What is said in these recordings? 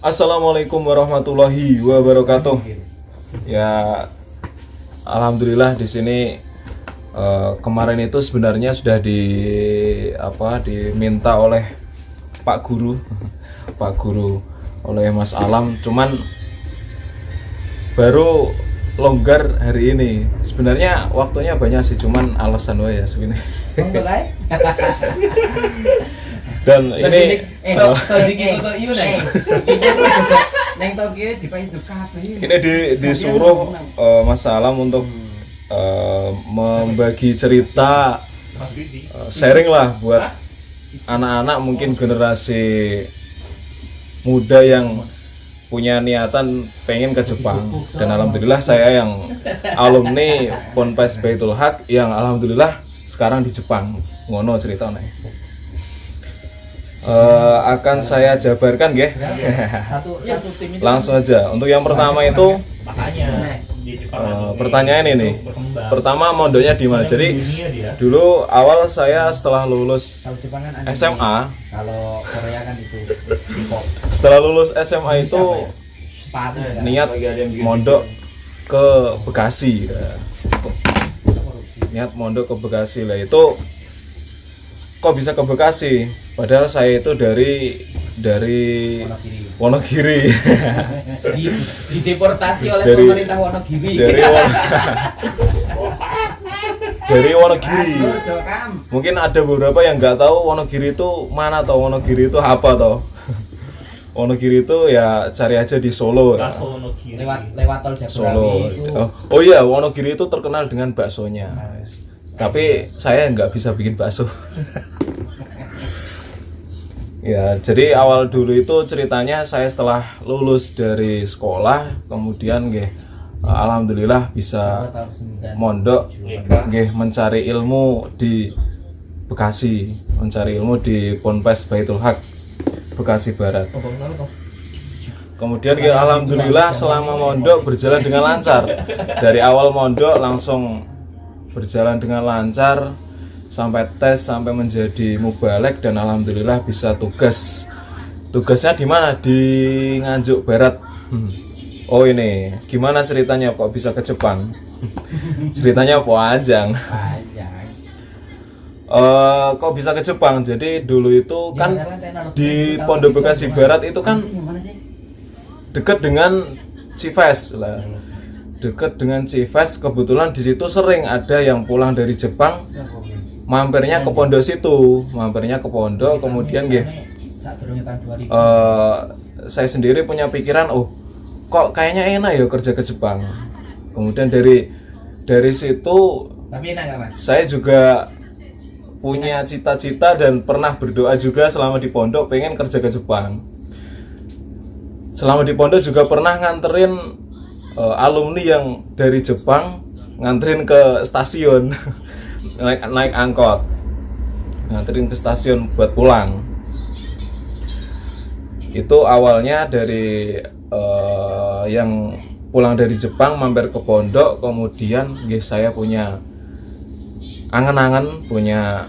Assalamualaikum warahmatullahi wabarakatuh. Ya, alhamdulillah di sini kemarin itu sebenarnya sudah diminta oleh Pak Guru, Pak Guru oleh Mas Alam, cuman baru longgar hari ini. Sebenarnya waktunya banyak sih, cuman alasan wae ya segini. Dan ini disuruh Mas Alam untuk membagi cerita, sharing lah buat anak-anak mungkin generasi muda yang punya niatan pengen ke Jepang. Dan alhamdulillah saya yang alumni Ponpes Baitul Haq yang alhamdulillah sekarang di Jepang. Ngono ceritanya. Akan saya jabarkan ya. Langsung aja. Untuk yang pertama itu pertanyaan ini. Pertama mondoknya di mana? Jadi dulu awal saya setelah lulus SMA. Kalau Korea kan itu. Setelah lulus SMA itu niat mondok ke Bekasi. Niat mondok ke Bekasi lah itu. Kok bisa ke Bekasi? Padahal saya itu dari Wonogiri. Dideportasi oleh pemerintah Wonogiri. Dari Wonogiri. Mungkin ada beberapa yang nggak tahu Wonogiri itu mana, atau Wonogiri itu apa toh. Wonogiri itu ya cari aja di Solo. Lewat tol Solo. Oh iya, Wonogiri itu terkenal dengan baksonya. Tapi saya nggak bisa bikin bakso. Ya, jadi awal dulu itu ceritanya saya setelah lulus dari sekolah, kemudian alhamdulillah bisa mondok, mencari ilmu di Bekasi, mencari ilmu di Ponpes Baitul Haq Bekasi Barat. Kemudian alhamdulillah selama mondok berjalan dengan lancar. Dari awal mondok langsung berjalan dengan lancar sampai tes, sampai menjadi mubalek, dan alhamdulillah bisa tugas. Tugasnya di mana? Di Nganjuk Barat. Oh ini, gimana ceritanya kok bisa ke Jepang? Ceritanya panjang. Kok bisa ke Jepang? Jadi dulu itu kan di Pondok Bekasi Barat itu kan dekat dengan Cives lah. Dekat dengan Cives, kebetulan di situ sering ada yang pulang dari Jepang, mampirnya ke pondok situ, kemudian saya sendiri punya pikiran, kok kayaknya enak ya kerja ke Jepang. Kemudian dari situ, saya juga punya cita-cita dan pernah berdoa juga selama di pondok pengen kerja ke Jepang. Selama di pondok juga pernah nganterin alumni yang dari Jepang, nganterin ke stasiun. naik angkot, nganterin ke stasiun buat pulang. Itu awalnya dari yang pulang dari Jepang mampir ke pondok, kemudian saya punya angan-angan, punya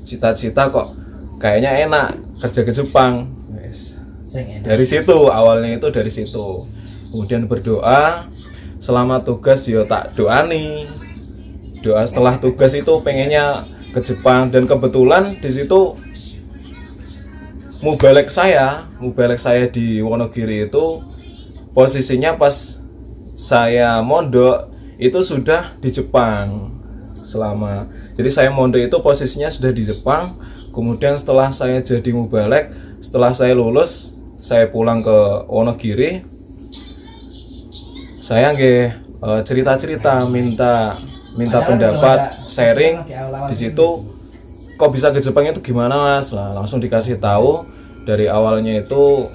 cita-cita kok kayaknya enak kerja ke Jepang. Dari situ awalnya, itu dari situ. Kemudian berdoa selama tugas, tak doani. Doa setelah tugas itu pengennya ke Jepang, dan kebetulan di situ mubalek saya di Wonogiri itu posisinya pas saya mondok itu sudah di Jepang selama. Jadi saya mondok itu posisinya sudah di Jepang. Kemudian setelah saya jadi mubalek, setelah saya lulus, saya pulang ke Wonogiri. Saya cerita-cerita, minta pendapat, sharing di situ. Kok bisa ke Jepang itu gimana mas? Lah, langsung dikasih tahu. Dari awalnya itu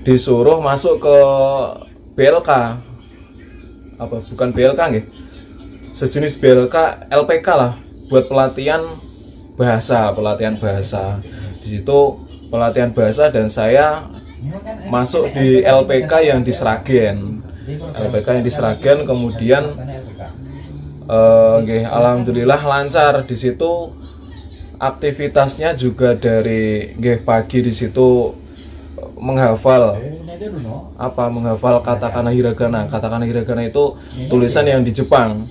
disuruh masuk ke BLK, bukan BLK sejenis BLK, LPK lah, buat pelatihan bahasa. Di situ pelatihan bahasa, dan saya masuk di LPK yang di Sragen. Kemudian alhamdulillah lancar di situ. aktivitasnya juga dari nggih pagi di situ menghafal menghafal katakana hiragana itu tulisan yang di Jepang.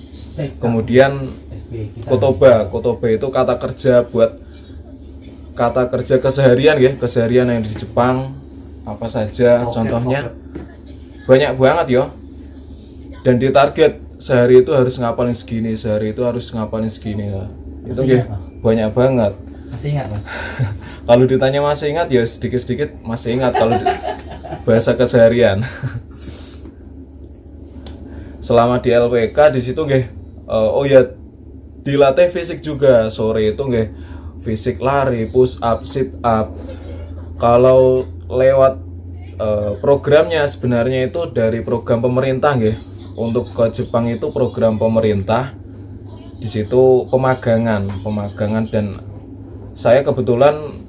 Kemudian kotoba itu kata kerja buat kata kerja keseharian ya, keseharian yang di Jepang apa saja contohnya banyak banget ya. Dan ditarget sehari itu harus ngapalin segini, sehari itu harus ngapalin segini lah. Itu ya banyak banget. Masih ingat, Mas? Kalau ditanya masih ingat ya sedikit-sedikit masih ingat kalau bahasa keseharian. Selama di LPK di situ nggih oh ya dilatih fisik juga. Sore itu nggih fisik lari, push up, sit up. Kalau lewat programnya sebenarnya itu dari program pemerintah nggih. Untuk ke Jepang itu program pemerintah. Di situ pemagangan dan saya kebetulan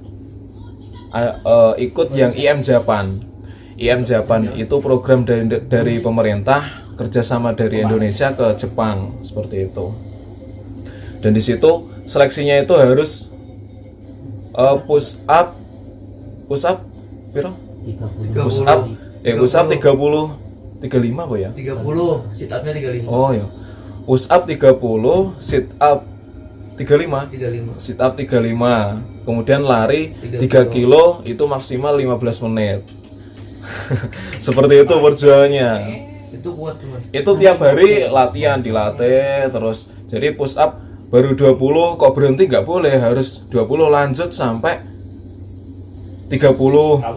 ikut yang IM Japan. IM Japan itu program dari pemerintah kerjasama dari Indonesia ke Jepang seperti itu. Dan di situ seleksinya itu harus push up piro? 30. Push up 30 35 apa ya? 30, sit up-nya 35. Oh ya. Push up 30, sit up 35. Sit up 35. Kemudian lari 3 kilo itu maksimal 15 menit. Seperti itu perjuangannya. Itu kuat cuma. Itu tiap hari latihan dilatih terus. Jadi push up baru 20 kok berhenti nggak boleh, harus 20 lanjut sampai 30.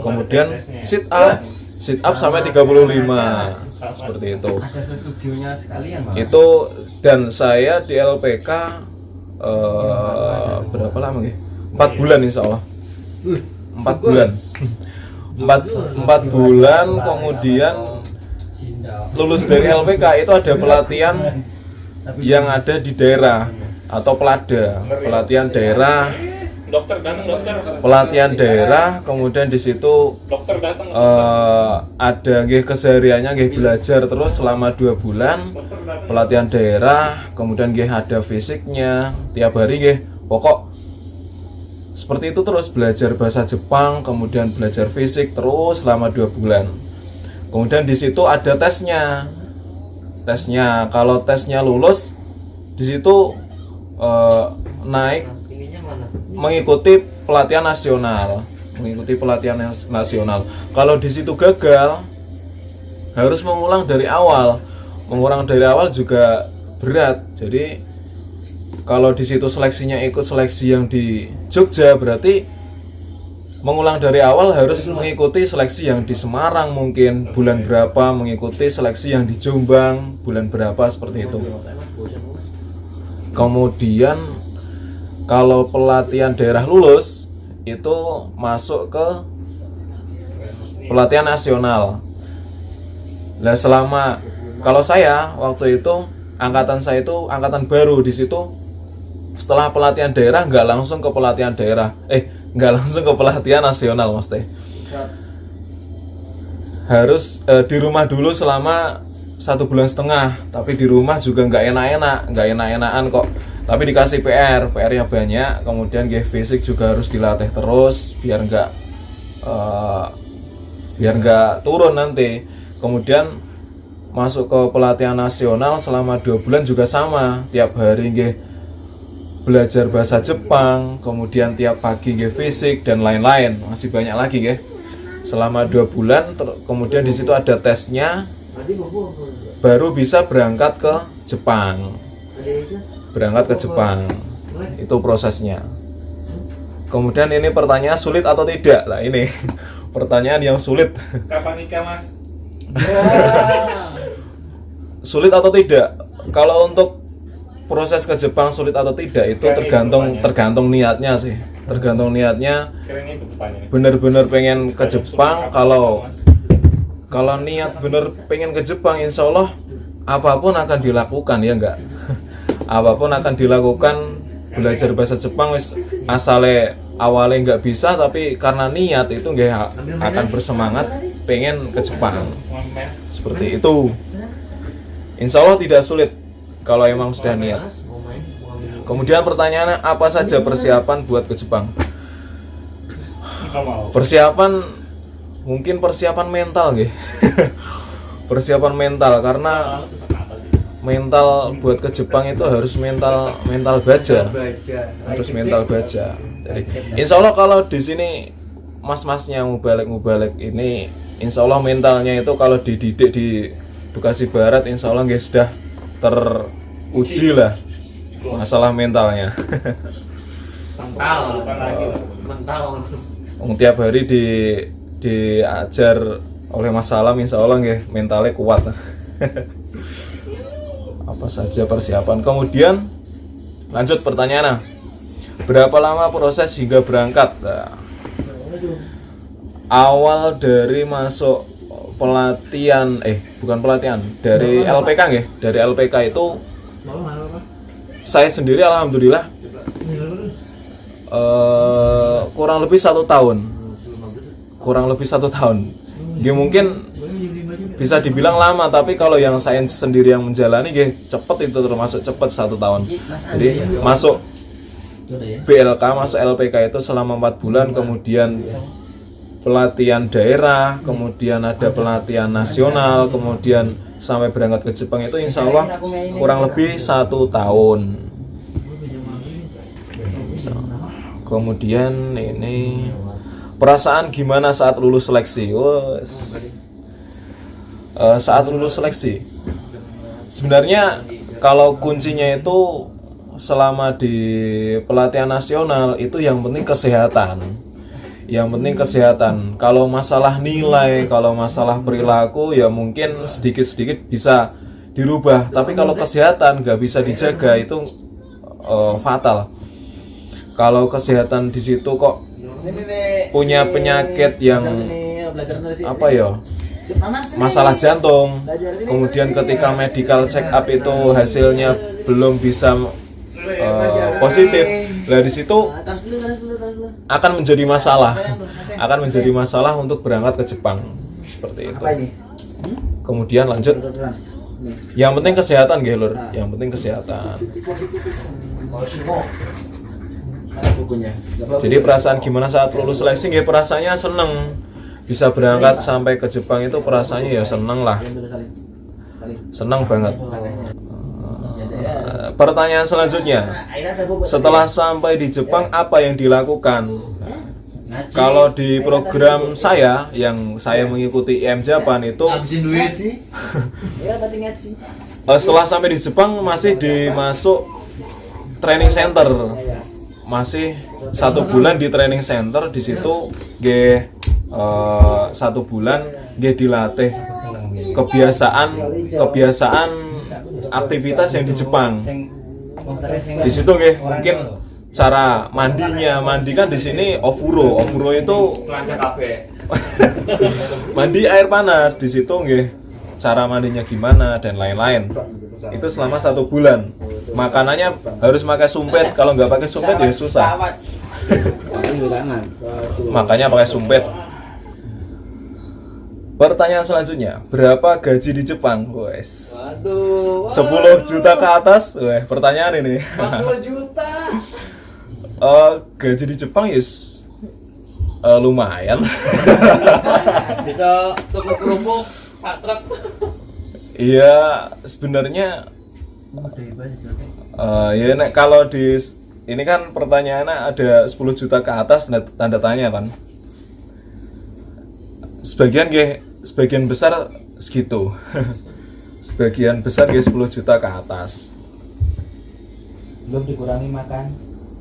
Kemudian sit up sampai 35. Seperti itu. Ada studionya sekalian, Mas. Itu dan saya di LPK berapa lama ya? 4 bulan insya Allah. 4 bulan. 4 bulan kemudian lulus dari LPK itu ada pelatihan yang ada di daerah atau pelada, pelatihan daerah. Pelatihan daerah, kemudian di situ ada nggih kesehariannya nggih belajar terus selama 2 bulan pelatihan daerah, kemudian nggih ada fisiknya tiap hari nggih pokok seperti itu terus belajar bahasa Jepang, kemudian belajar fisik terus selama 2 bulan. Kemudian di situ ada tesnya. Kalau tesnya lulus di situ naik mengikuti pelatihan nasional. Kalau di situ gagal harus mengulang dari awal. Mengulang dari awal juga berat. Jadi kalau di situ seleksinya ikut seleksi yang di Jogja berarti mengulang dari awal harus mengikuti seleksi yang di Semarang mungkin bulan berapa, mengikuti seleksi yang di Jombang bulan berapa seperti itu. Kemudian kalau pelatihan daerah lulus itu masuk ke pelatihan nasional. Nah selama kalau saya waktu itu angkatan saya itu angkatan baru di situ setelah pelatihan daerah nggak langsung ke pelatihan daerah, nggak langsung ke pelatihan nasional mas teh. Harus di rumah dulu selama 1,5 bulan. Tapi di rumah juga nggak enak-enakan kok. Tapi dikasih PR-nya banyak, kemudian nggih fisik juga harus dilatih terus biar nggak turun nanti. Kemudian masuk ke pelatihan nasional selama 2 bulan juga sama, tiap hari nggih belajar bahasa Jepang, kemudian tiap pagi nggih fisik dan lain-lain, masih banyak lagi nggih. Selama 2 bulan, kemudian di situ ada tesnya, baru bisa berangkat ke Jepang. Itu prosesnya. Kemudian ini pertanyaan sulit atau tidak? Lah ini pertanyaan yang sulit. Kapan nikah, Mas? Sulit atau tidak? Kalau untuk proses ke Jepang sulit atau tidak itu tergantung niatnya sih. Tergantung niatnya. Bener-bener pengen ke Jepang. Kalau niat bener pengen ke Jepang, insya Allah apapun akan dilakukan, ya enggak? Apapun akan dilakukan. Belajar bahasa Jepang asale awalnya nggak bisa, tapi karena niat itu nggak akan bersemangat pengen ke Jepang. Seperti itu. Insya Allah tidak sulit kalau emang sudah niat. Kemudian pertanyaannya, apa saja persiapan buat ke Jepang? Persiapan, mungkin persiapan mental gitu. Persiapan mental, karena mental buat ke Jepang itu harus mental baja. Harus mental baja. Jadi, insya Allah kalau di sini mas-masnya mubalek ini, insya Allah mentalnya itu kalau dididik di Bekasi Barat, insya Allah nggak sudah teruji lah masalah mentalnya. mental. Tiap hari diajar oleh Mas Salam, insya Allah nggih mentalnya kuat. Apa saja persiapan. Kemudian lanjut pertanyaannya, berapa lama proses hingga berangkat? Nah, awal dari masuk pelatihan, bukan pelatihan, dari LPK nggih, dari LPK itu saya sendiri alhamdulillah kurang lebih 1 tahun. Nggih, mungkin bisa dibilang lama, tapi kalau yang saya sendiri yang menjalani nggih cepet, itu termasuk cepet 1 tahun. Jadi masuk BLK, masuk LPK itu selama 4 bulan, kemudian pelatihan daerah, kemudian ada pelatihan nasional, kemudian sampai berangkat ke Jepang itu insya Allah kurang lebih 1 tahun. Kemudian ini perasaan gimana saat lulus seleksi? Saat lulus seleksi, sebenarnya kalau kuncinya itu selama di pelatihan nasional itu yang penting kesehatan. Kalau masalah nilai, kalau masalah perilaku ya mungkin sedikit-sedikit bisa dirubah. Tapi kalau kesehatan nggak bisa dijaga itu fatal. Kalau kesehatan di situ kok punya penyakit yang apa ya, masalah jantung, kemudian ketika medical check up itu hasilnya belum bisa positif, nah di situ akan menjadi masalah untuk berangkat ke Jepang, seperti itu. Kemudian lanjut, yang penting kesehatan nggih Lur, yang penting kesehatan. Jadi perasaan gimana saat lulus seleksi? Nggih, perasaannya seneng, bisa berangkat sampai ke Jepang itu perasaannya ya seneng lah, seneng banget. Pertanyaan selanjutnya, setelah sampai di Jepang apa yang dilakukan? Kalau di program saya yang saya mengikuti IM Japan itu setelah sampai di Jepang masih dimasuk training center, masih 1 bulan di training center. Di situ G 1 bulan G dilatih kebiasaan aktivitas yang di Jepang. Di situ nggih mungkin cara mandi kan di sini ofuro itu mandi air panas. Di situ nggih cara mandinya gimana dan lain-lain. Itu selama 1 bulan. Makanannya harus pakai sumpit, kalau nggak pakai sumpit ya susah. Makanya pakai sumpit. Pertanyaan selanjutnya, berapa gaji di Jepang? Wes. Waduh. 10 juta ke atas? Pertanyaan ini. 40 juta. Gaji di Jepang yes lumayan. Bisa tuku kerupuk, truk. Iya, sebenarnya ya kalau di ini kan pertanyaannya ada 10 juta ke atas, tanda tanya kan. Sebagian besar segitu. Sebagian besar 10 juta ke atas. Belum dikurangi makan.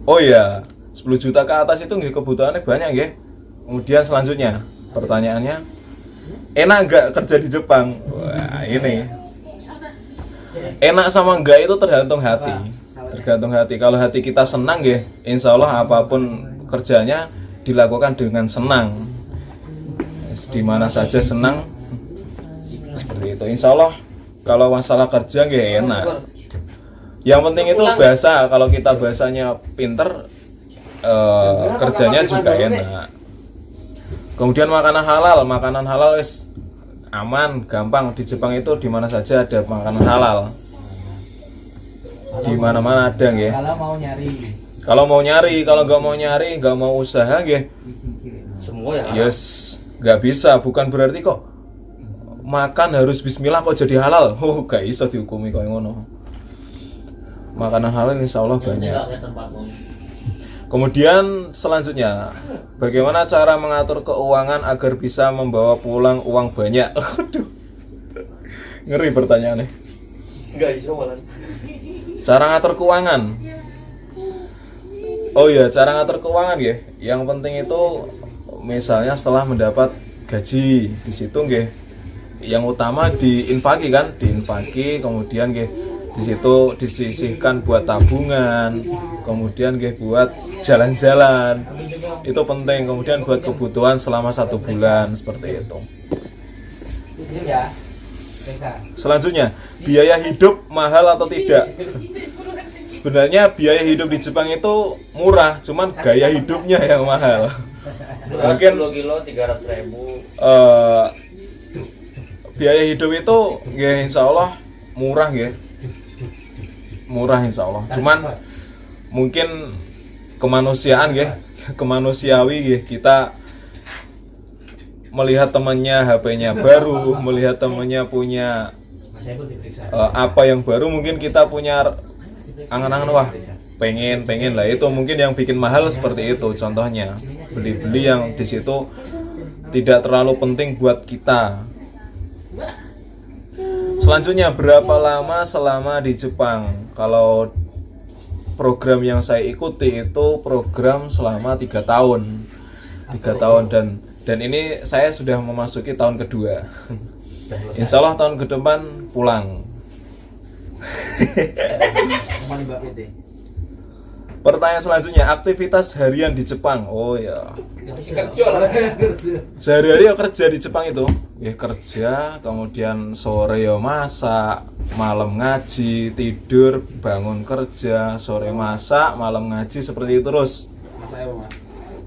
Oh iya, 10 juta ke atas itu kebutuhannya banyak nggih. Kemudian selanjutnya pertanyaannya, enak nggak kerja di Jepang? Wah, ini enak sama enggak itu tergantung hati. Kalau hati kita senang nggih, insya Allah apapun kerjanya dilakukan dengan senang. Di mana saja senang, seperti itu. Insya Allah kalau masalah kerja nggih enak. Yang penting itu bahasa. Kalau kita bahasanya pinter, kerjanya juga enak. Kemudian makanan halal wis aman, gampang. Di Jepang itu di mana saja ada makanan halal. Di Di mana-mana ada nggih. Kalau mau nyari. Kalau mau nyari, kalau nggak mau nyari, nggak mau usaha nggih. Semua ya. Yes, nggak bisa. Bukan berarti kok makan harus bismillah kok jadi halal. Oh, gak iso dihukumi kok ngono. Makanan halal insya Allah banyak. Kemudian selanjutnya, bagaimana cara mengatur keuangan agar bisa membawa pulang uang banyak? Aduh, ngeri pertanyaannya. Enggak iso malah. Cara ngatur keuangan. Oh iya, cara ngatur keuangan ya. Yang penting itu misalnya setelah mendapat gaji di situ nggih. Yang utama diinfaki kan, diinfaki, kemudian nggih di situ disisihkan buat tabungan, kemudian nggih buat jalan-jalan. Itu penting, kemudian buat kebutuhan selama 1 bulan seperti itu. Selanjutnya, biaya hidup mahal atau tidak? Sebenarnya biaya hidup di Jepang itu murah, cuman gaya hidupnya yang mahal. Mungkin 10 kilo 300.000. Biaya hidup itu ya insya Allah murah ya, murah insya Allah. Cuman mungkin kemanusiaan ya, kemanusiawi ya, kita melihat temannya HP-nya baru, melihat temannya punya apa yang baru, mungkin kita punya angan-angan, wah pengen lah, itu mungkin yang bikin mahal seperti itu. Contohnya beli-beli yang di situ tidak terlalu penting buat kita. Selanjutnya, berapa lama selama di Jepang? Kalau program yang saya ikuti itu program selama 3 tahun. 3 tahun dan ini saya sudah memasuki tahun kedua. Insya Allah tahun ke depan pulang. Pertanyaan selanjutnya, aktivitas harian di Jepang. Oh ya, sehari-hari ya kerja di Jepang itu ya, kerja, kemudian sore ya masak, malam ngaji, tidur, bangun kerja, sore masak, malam ngaji, seperti itu terus.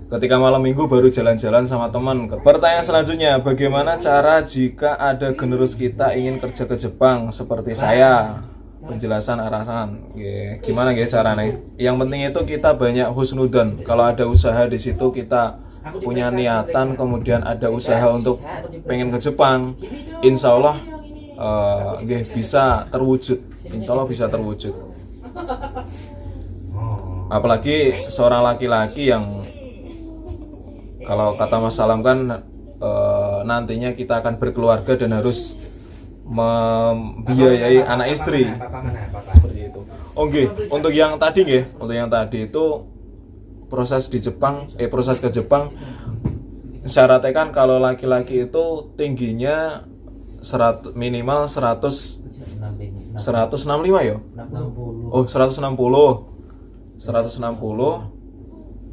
Ketika malam minggu baru jalan-jalan sama teman. Pertanyaan selanjutnya, bagaimana cara jika ada generus kita ingin kerja ke Jepang seperti saya? Penjelasan arahan, gimana caranya? Yang penting itu kita banyak husnudon. Kalau ada usaha di situ, kita punya niatan, kemudian ada usaha untuk pengen ke Jepang, insya Allah bisa terwujud. Insya Allah bisa terwujud. Apalagi seorang laki-laki yang kalau kata Mas Salam kan nantinya kita akan berkeluarga dan harus membiayai anak istri seperti itu. Oke, untuk yang tadi itu proses di Jepang, proses ke Jepang syaratnya kan kalau laki-laki itu tingginya minimal 165 ya. Oh, 160.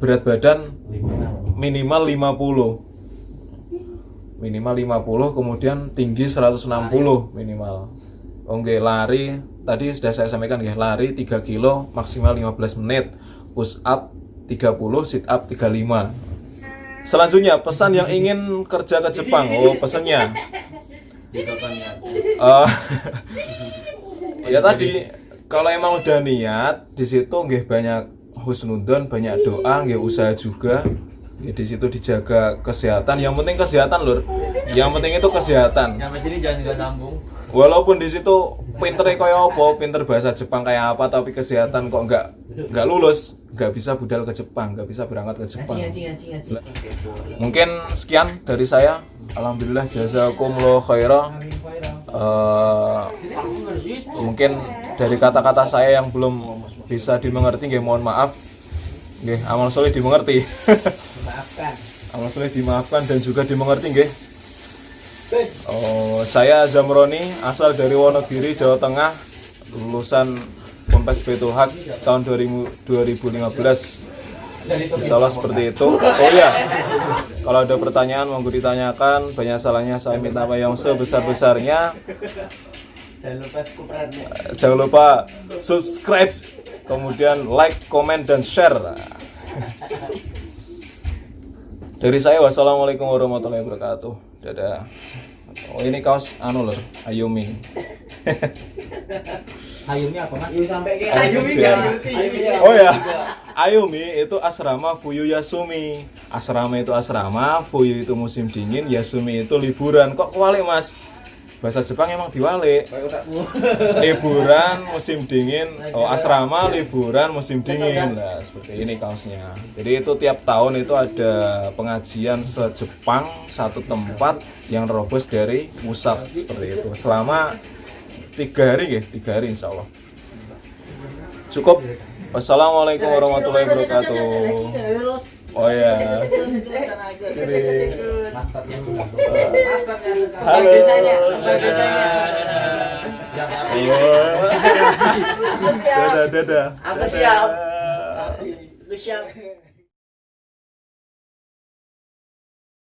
Berat badan minimal 50. Minimal 50, kemudian tinggi 160 minimal. Oke, lari tadi sudah saya sampaikan ya, lari 3 kilo maksimal 15 menit, push up 30, sit up 35. Selanjutnya, pesan yang ingin kerja ke Jepang. Oh, pesannya ya tadi, kalau emang udah niat di situ nggih banyak husnudon, banyak doa, nggih usaha juga. Ya, di situ dijaga kesehatan. Yang penting kesehatan, Lur. Yang penting itu kesehatan. Sampai sini jangan juga sambung. Walaupun di situ pinternya kayak apa, pinter bahasa Jepang kayak apa, tapi kesehatan kok nggak lulus, nggak bisa budal ke Jepang, nggak bisa berangkat ke Jepang. Mungkin sekian dari saya. Alhamdulillah, jazakumullah khairan. Mungkin dari kata-kata saya yang belum bisa dimengerti, nggih mohon maaf. Nggih, amal soleh dimengerti. Amal soleh dimaafkan dan juga dimengerti nggih. Saya Zamroni, asal dari Wonogiri, Jawa Tengah, lulusan Ponpes Baitul Haq tahun 2015. Salah seperti itu. Oh iya, kalau ada pertanyaan monggo ditanyakan. Banyak salahnya saya minta maaf yang sebesar-besarnya. Jangan lupa subscribe, kemudian like, komen, dan share. Dari saya, wassalamualaikum warahmatullahi wabarakatuh. Dadah. Oh, ini kaos Ayumi. Ayumi apa kan? sampai ke Ayumi Ayumi. Oh ya, Ayumi itu asrama, Fuyu Yasumi. Asrama itu asrama, Fuyu itu musim dingin, Yasumi itu liburan. Kok kewalik mas? Bahasa Jepang emang diwalik. Liburan musim dingin, asrama liburan musim dingin. Nah, seperti ini kaosnya. Jadi itu tiap tahun itu ada pengajian se-Jepang satu tempat yang robos dari pusat seperti itu. Selama 3 hari ya, 3 hari insya Allah. Cukup. Wassalamualaikum warahmatullahi wabarakatuh. Oh ya. Maskotnya sudah. Halo. Dadah, dadah. Aku siap. Dadah. Aku siap.